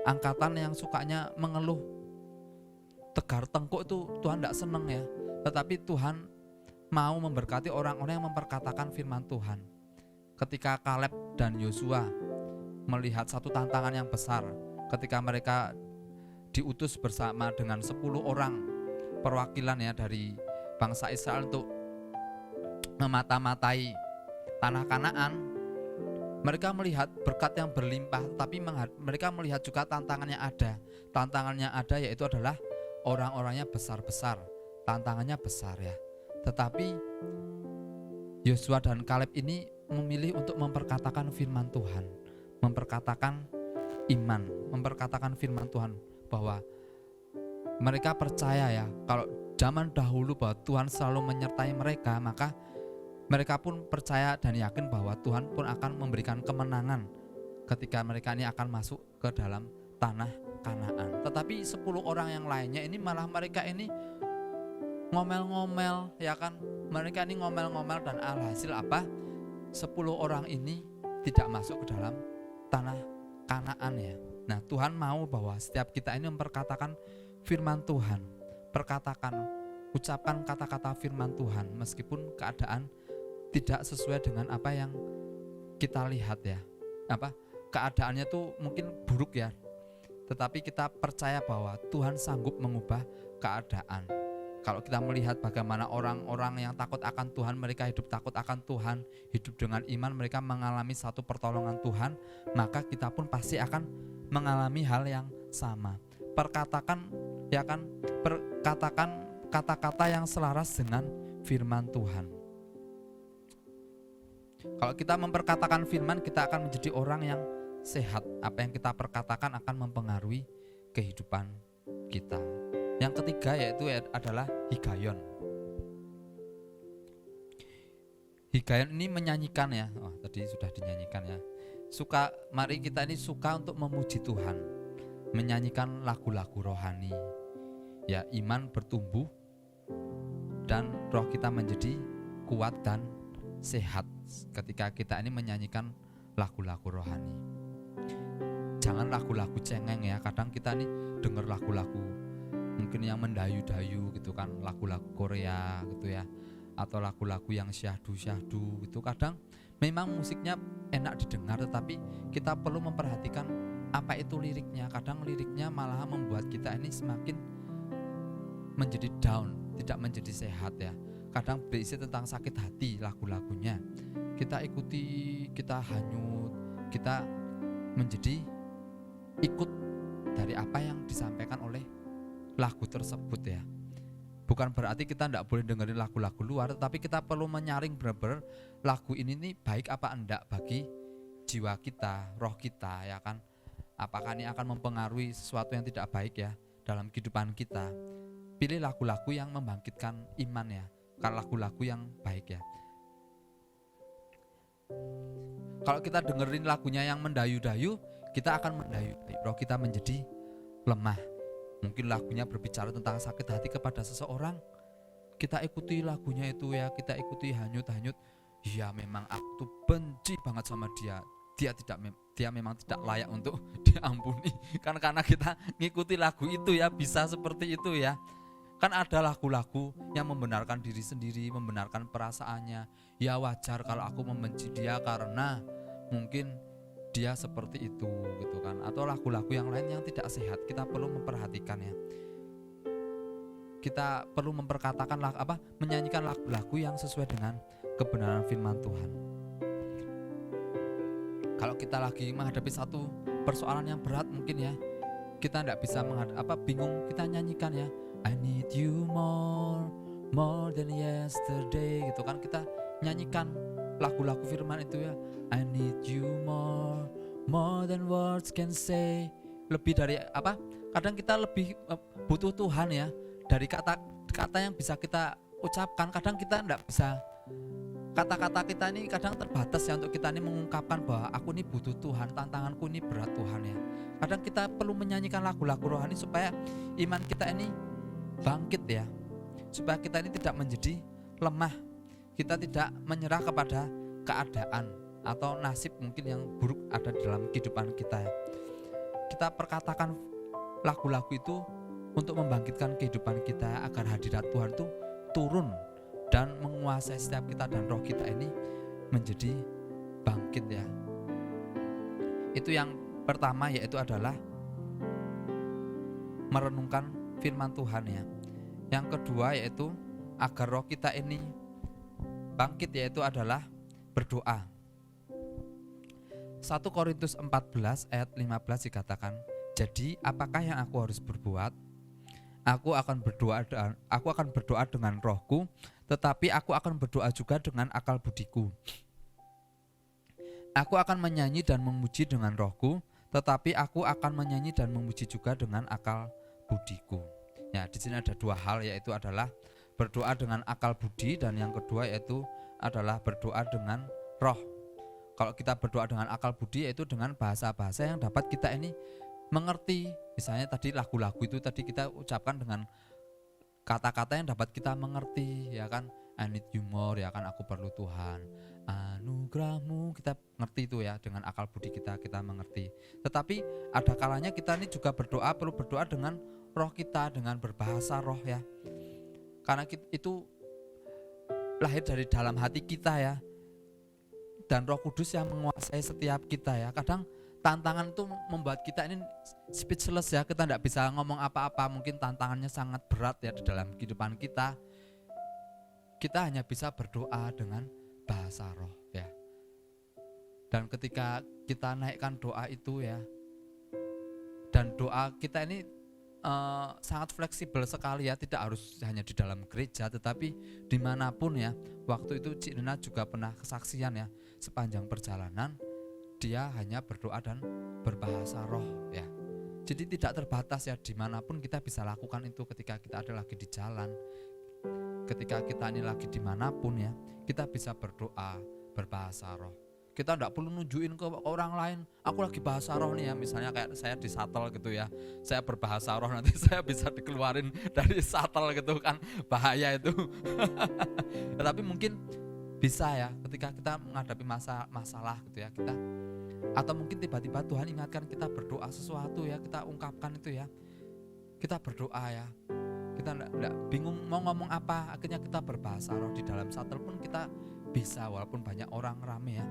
A: angkatan yang sukanya mengeluh. Tegar tengkuk itu Tuhan tidak senang ya. Tetapi Tuhan mau memberkati orang-orang yang memperkatakan firman Tuhan. Ketika Kaleb dan Yosua melihat satu tantangan yang besar, ketika mereka diutus bersama dengan 10 orang perwakilan ya dari bangsa Israel untuk memata-matai tanah Kanaan, mereka melihat berkat yang berlimpah, tapi mereka melihat juga tantangannya ada. Tantangannya ada yaitu adalah orang-orangnya besar-besar, tantangannya besar ya. Tetapi Yosua dan Kaleb ini memilih untuk memperkatakan firman Tuhan, memperkatakan iman, memperkatakan firman Tuhan, bahwa mereka percaya ya, kalau zaman dahulu bahwa Tuhan selalu menyertai mereka, maka mereka pun percaya dan yakin bahwa Tuhan pun akan memberikan kemenangan ketika mereka ini akan masuk ke dalam tanah Kanaan. Tetapi 10 orang yang lainnya ini malah mereka ini ngomel-ngomel, ya kan? Mereka ini ngomel-ngomel, dan alhasil apa? 10 orang ini tidak masuk ke dalam tanah Kanaan ya. Nah, Tuhan mau bahwa setiap kita ini memperkatakan firman Tuhan, ucapkan kata-kata firman Tuhan meskipun keadaan tidak sesuai dengan apa yang kita lihat ya. Keadaannya tuh mungkin buruk ya. Tetapi kita percaya bahwa Tuhan sanggup mengubah keadaan. Kalau kita melihat bagaimana orang-orang yang takut akan Tuhan, mereka hidup takut akan Tuhan, hidup dengan iman, mereka mengalami satu pertolongan Tuhan, maka kita pun pasti akan mengalami hal yang sama. Perkatakan kata-kata yang selaras dengan firman Tuhan. Kalau kita memperkatakan firman, kita akan menjadi orang yang sehat. Apa yang kita perkatakan akan mempengaruhi kehidupan kita. Yang ketiga yaitu adalah higayon. Higayon ini menyanyikan ya. Tadi sudah dinyanyikan ya. Mari kita ini suka untuk memuji Tuhan, menyanyikan lagu-lagu rohani. Ya, iman bertumbuh dan roh kita menjadi kuat dan sehat ketika kita ini menyanyikan lagu-lagu rohani. Jangan lagu-lagu cengeng ya. Kadang kita ini dengar lagu-lagu mungkin yang mendayu-dayu gitu kan, lagu-lagu Korea gitu ya, atau lagu-lagu yang syahdu-syahdu gitu. Kadang memang musiknya enak didengar, tetapi kita perlu memperhatikan apa itu liriknya. Kadang liriknya malah membuat kita ini semakin menjadi down, tidak menjadi sehat ya. Kadang berisi tentang sakit hati lagu-lagunya. Kita ikuti, kita hanyut, kita menjadi ikut dari apa yang disampaikan oleh lagu tersebut ya. Bukan berarti kita tidak boleh dengerin lagu-lagu luar, tetapi kita perlu menyaring benar-benar lagu ini nih baik apa enggak bagi jiwa kita, roh kita ya kan. Apakah ini akan mempengaruhi sesuatu yang tidak baik ya dalam kehidupan kita. Pilih lagu-lagu yang membangkitkan iman ya, lagu-lagu yang baik ya. Kalau kita dengerin lagunya yang mendayu-dayu, kita akan mendayu, roh kita menjadi lemah. Mungkin lagunya berbicara tentang sakit hati kepada seseorang, kita ikuti lagunya itu ya, kita ikuti hanyut-hanyut. Ya memang aku tuh benci banget sama dia. Dia memang tidak layak untuk diampuni. Kan karena kita ngikuti lagu itu ya, bisa seperti itu ya. Kan ada lagu-lagu yang membenarkan diri sendiri, membenarkan perasaannya. Ya wajar kalau aku membenci dia karena mungkin dia seperti itu gitu kan. Atau lagu-lagu yang lain yang tidak sehat, kita perlu memperhatikan ya. Kita perlu memperkatakan menyanyikan lagu-lagu yang sesuai dengan kebenaran firman Tuhan. Kalau kita lagi menghadapi satu persoalan yang berat mungkin ya, kita tidak bisa bingung, kita nyanyikan ya, I need you more than yesterday gitu kan. Kita nyanyikan lagu-lagu firman itu ya, I need you more than words can say. Lebih dari kadang kita lebih butuh Tuhan ya, dari kata-kata yang bisa kita ucapkan. Kadang kita tidak bisa, kata-kata kita ini kadang terbatas ya untuk kita ini mengungkapkan bahwa aku ini butuh Tuhan, tantanganku ini berat Tuhan ya. Kadang kita perlu menyanyikan lagu-lagu rohani supaya iman kita ini bangkit ya, supaya kita ini tidak menjadi lemah, kita tidak menyerah kepada keadaan atau nasib mungkin yang buruk ada di dalam kehidupan kita ya. Kita perkatakan lagu-lagu itu untuk membangkitkan kehidupan kita agar hadirat Tuhan itu turun dan menguasai setiap kita, dan roh kita ini menjadi bangkit ya. Itu yang pertama, yaitu adalah merenungkan firman Tuhan ya. Yang kedua yaitu agar roh kita ini bangkit, yaitu adalah berdoa. 1 Korintus 14 ayat 15 dikatakan, jadi apakah yang aku harus berbuat? Aku akan berdoa dengan rohku, tetapi aku akan berdoa juga dengan akal budiku. Aku akan menyanyi dan memuji dengan rohku, tetapi aku akan menyanyi dan memuji juga dengan akal budiku. Ya, di sini ada dua hal, yaitu adalah berdoa dengan akal budi, dan yang kedua yaitu adalah berdoa dengan roh. Kalau kita berdoa dengan akal budi, yaitu dengan bahasa-bahasa yang dapat kita ini mengerti. Misalnya tadi lagu-lagu itu tadi kita ucapkan dengan kata-kata yang dapat kita mengerti, ya kan? I need you more, ya kan? Aku perlu Tuhan, anugerahmu, kita ngerti itu ya, dengan akal budi kita mengerti. Tetapi ada kalanya kita ini juga perlu berdoa dengan roh kita, dengan berbahasa roh ya, karena itu lahir dari dalam hati kita ya, dan Roh Kudus yang menguasai setiap kita ya. Kadang tantangan itu membuat kita ini speechless ya, kita tidak bisa ngomong apa-apa, mungkin tantangannya sangat berat ya di dalam kehidupan kita. Kita hanya bisa berdoa dengan bahasa roh ya. Dan ketika kita naikkan doa itu ya, dan doa kita ini sangat fleksibel sekali ya, tidak harus hanya di dalam gereja, tetapi dimanapun ya. Waktu itu Cik Nina juga pernah kesaksian ya, sepanjang perjalanan dia hanya berdoa dan berbahasa roh ya. Jadi tidak terbatas ya, dimanapun kita bisa lakukan itu. Ketika kita ada lagi di jalan, ketika kita ini lagi dimanapun ya, kita bisa berdoa berbahasa roh. Kita tidak perlu nunjukin ke orang lain, aku lagi bahasa roh nih ya. Misalnya kayak saya di shuttle gitu ya, saya berbahasa roh, nanti saya bisa dikeluarin dari shuttle gitu kan, bahaya itu. Tetapi mungkin bisa ya, ketika kita menghadapi masalah gitu ya, kita, atau mungkin tiba-tiba Tuhan ingatkan kita berdoa sesuatu ya, kita ungkapkan itu ya, kita berdoa ya. Kita enggak bingung mau ngomong apa, akhirnya kita berbahasa roh. Di dalam shuttle pun kita bisa, walaupun banyak orang rame ya.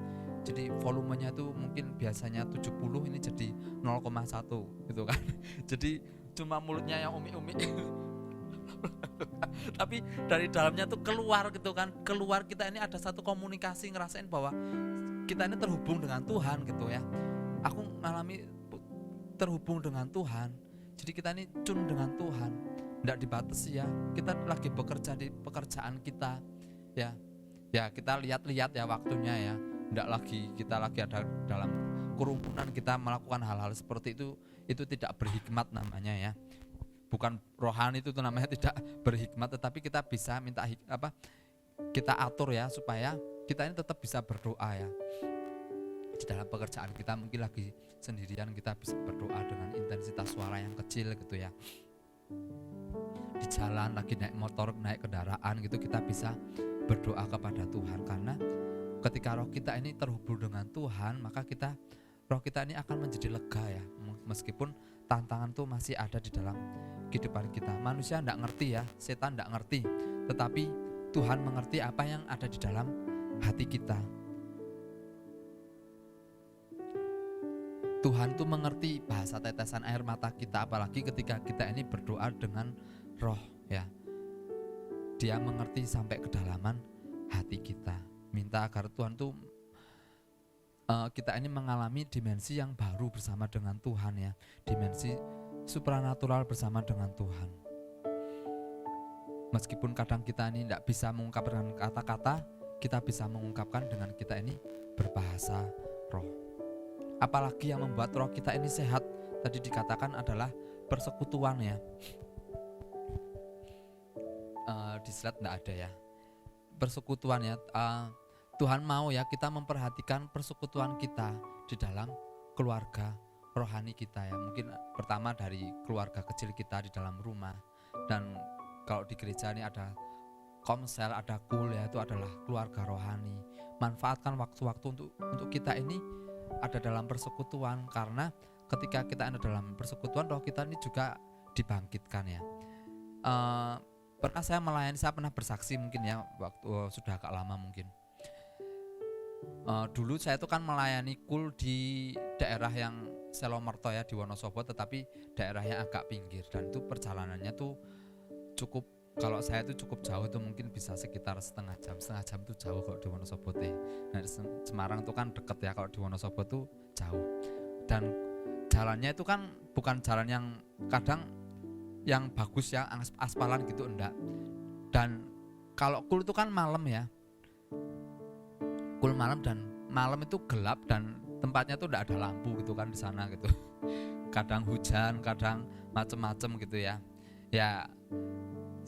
A: Jadi volumenya tuh mungkin biasanya 70, ini jadi 0,1 gitu kan. Jadi cuma mulutnya yang umi-umi. Tapi dari dalamnya tuh keluar gitu kan. Keluar, kita ini ada satu komunikasi, ngerasain bahwa kita ini terhubung dengan Tuhan gitu ya. Aku ngalami terhubung dengan Tuhan. Jadi kita ini tune dengan Tuhan, tidak dibatasi ya. Kita lagi bekerja di pekerjaan kita ya. Ya kita lihat-lihat ya waktunya ya. Tidak lagi kita lagi ada dalam kerumunan kita melakukan hal-hal seperti itu tidak berhikmat namanya ya. Bukan rohani itu namanya tidak berhikmat, tetapi kita bisa minta kita atur ya, supaya kita ini tetap bisa berdoa ya. Di dalam pekerjaan kita mungkin lagi sendirian, kita bisa berdoa dengan intensitas suara yang kecil gitu ya. Di jalan lagi naik motor, naik kendaraan gitu, kita bisa berdoa kepada Tuhan. Karena ketika roh kita ini terhubung dengan Tuhan, maka roh kita ini akan menjadi lega ya. Meskipun tantangan itu masih ada di dalam kehidupan kita. Manusia tidak ngerti ya, setan tidak ngerti, tetapi Tuhan mengerti apa yang ada di dalam hati kita. Tuhan tuh mengerti bahasa tetesan air mata kita, apalagi ketika kita ini berdoa dengan roh ya. Dia mengerti sampai kedalaman hati kita. Minta agar Tuhan tuh kita ini mengalami dimensi yang baru bersama dengan Tuhan ya. Dimensi supranatural bersama dengan Tuhan. Meskipun kadang kita ini tidak bisa mengungkapkan dengan kata-kata, kita bisa mengungkapkan dengan kita ini berbahasa roh. Apalagi yang membuat roh kita ini sehat, tadi dikatakan adalah persekutuan ya. Di slide tidak ada ya. Persekutuan ya. Tuhan mau ya kita memperhatikan persekutuan kita di dalam keluarga rohani kita ya. Mungkin pertama dari keluarga kecil kita di dalam rumah, dan kalau di gereja ini ada komsel, ada kul ya, itu adalah keluarga rohani. Manfaatkan waktu-waktu untuk kita ini ada dalam persekutuan, karena ketika kita ada dalam persekutuan, roh kita ini juga dibangkitkan ya. Pernah saya melayani, saya pernah bersaksi mungkin ya, waktu sudah agak lama mungkin. Dulu saya itu kan melayani kul di daerah yang Selomerto ya, di Wonosobo, tetapi daerahnya agak pinggir, dan itu perjalanannya tuh cukup, kalau saya itu cukup jauh, itu mungkin bisa sekitar setengah jam itu jauh kalau di Wonosobo teh. Nah di Semarang itu kan deket ya, kalau di Wonosobo tuh jauh, dan jalannya itu kan bukan jalan yang kadang yang bagus ya, aspalan gitu enggak. Dan kalau kul itu kan malam ya, kul malam, dan malam itu gelap dan tempatnya tuh enggak ada lampu gitu kan di sana gitu. Kadang hujan, kadang macem-macem gitu ya. Ya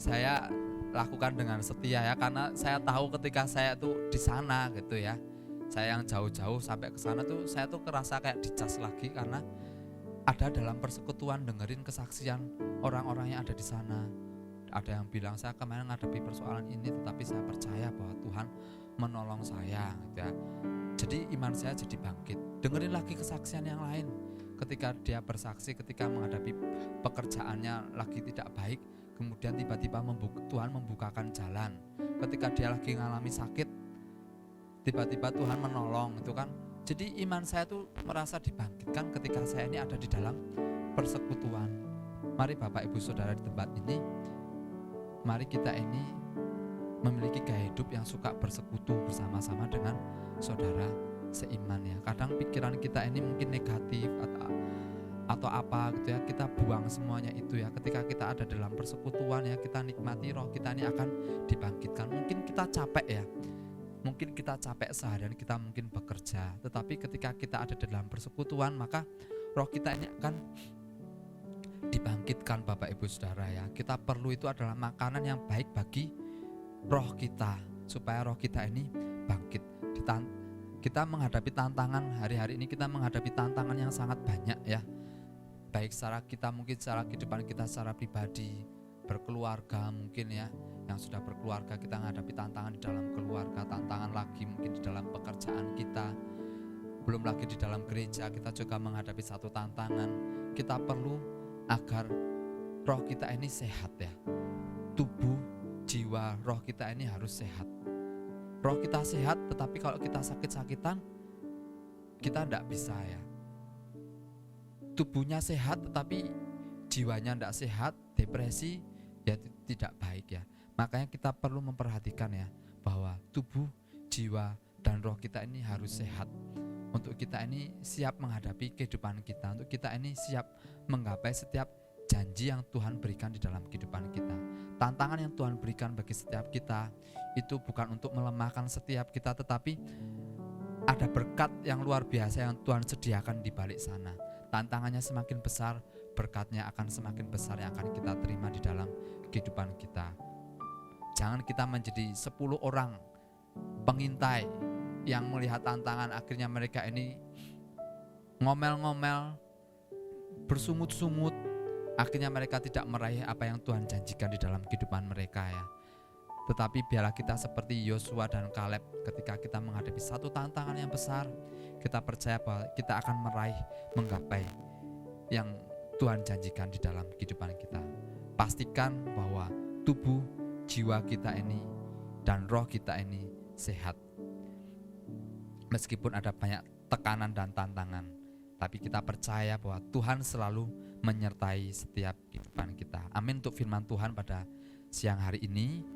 A: saya lakukan dengan setia ya, karena saya tahu ketika saya tuh di sana gitu ya, saya yang jauh-jauh sampai ke sana tuh saya tuh kerasa kayak dicas lagi, karena ada dalam persekutuan dengerin kesaksian orang-orang yang ada di sana. Ada yang bilang, saya kemarin menghadapi persoalan ini tetapi saya percaya bahwa Tuhan menolong saya gitu ya. Jadi iman saya jadi bangkit. Dengerin lagi kesaksian yang lain, ketika dia bersaksi ketika menghadapi pekerjaannya lagi tidak baik, kemudian tiba-tiba Tuhan membukakan jalan. Ketika dia lagi ngalami sakit, tiba-tiba Tuhan menolong itu kan. Jadi iman saya tuh merasa dibangkitkan ketika saya ini ada di dalam persekutuan. Mari Bapak Ibu Saudara di tempat ini, mari kita ini memiliki gaya hidup yang suka bersekutu bersama-sama dengan saudara seiman ya. Kadang pikiran kita ini mungkin negatif atau apa gitu ya, kita buang semuanya itu ya. Ketika kita ada dalam persekutuan ya, kita nikmati roh kita ini akan dibangkitkan. Mungkin kita capek ya, mungkin kita capek seharian, kita mungkin bekerja, tetapi ketika kita ada dalam persekutuan, maka roh kita ini akan dibangkitkan Bapak Ibu Saudara ya. Kita perlu itu adalah makanan yang baik bagi roh kita, supaya roh kita ini bangkit. Kita menghadapi tantangan hari-hari ini, kita menghadapi tantangan yang sangat banyak ya, baik secara kita mungkin secara kehidupan kita secara pribadi, berkeluarga mungkin ya, yang sudah berkeluarga kita menghadapi tantangan di dalam keluarga, tantangan lagi mungkin di dalam pekerjaan kita, belum lagi di dalam gereja kita juga menghadapi satu tantangan. Kita perlu agar roh kita ini sehat ya, tubuh, jiwa, roh kita ini harus sehat. Roh kita sehat, tetapi kalau kita sakit-sakitan, kita tidak bisa ya. Tubuhnya sehat, tetapi jiwanya tidak sehat, depresi, ya tidak baik ya. Makanya kita perlu memperhatikan ya, bahwa tubuh, jiwa, dan roh kita ini harus sehat. Untuk kita ini siap menghadapi kehidupan kita, untuk kita ini siap menggapai setiap janji yang Tuhan berikan di dalam kehidupan kita. Tantangan yang Tuhan berikan bagi setiap kita itu bukan untuk melemahkan setiap kita, tetapi ada berkat yang luar biasa yang Tuhan sediakan di balik sana. Tantangannya semakin besar, berkatnya akan semakin besar yang akan kita terima di dalam kehidupan kita. Jangan kita menjadi 10 orang pengintai yang melihat tantangan, akhirnya mereka ini ngomel-ngomel, bersungut-sungut, akhirnya mereka tidak meraih apa yang Tuhan janjikan di dalam kehidupan mereka ya. Tetapi biarlah kita seperti Yosua dan Kaleb, ketika kita menghadapi satu tantangan yang besar, kita percaya bahwa kita akan meraih, menggapai yang Tuhan janjikan di dalam kehidupan kita. Pastikan bahwa tubuh, jiwa kita ini dan roh kita ini sehat. Meskipun ada banyak tekanan dan tantangan, tapi kita percaya bahwa Tuhan selalu menyertai setiap kehidupan kita. Amin untuk firman Tuhan pada siang hari ini.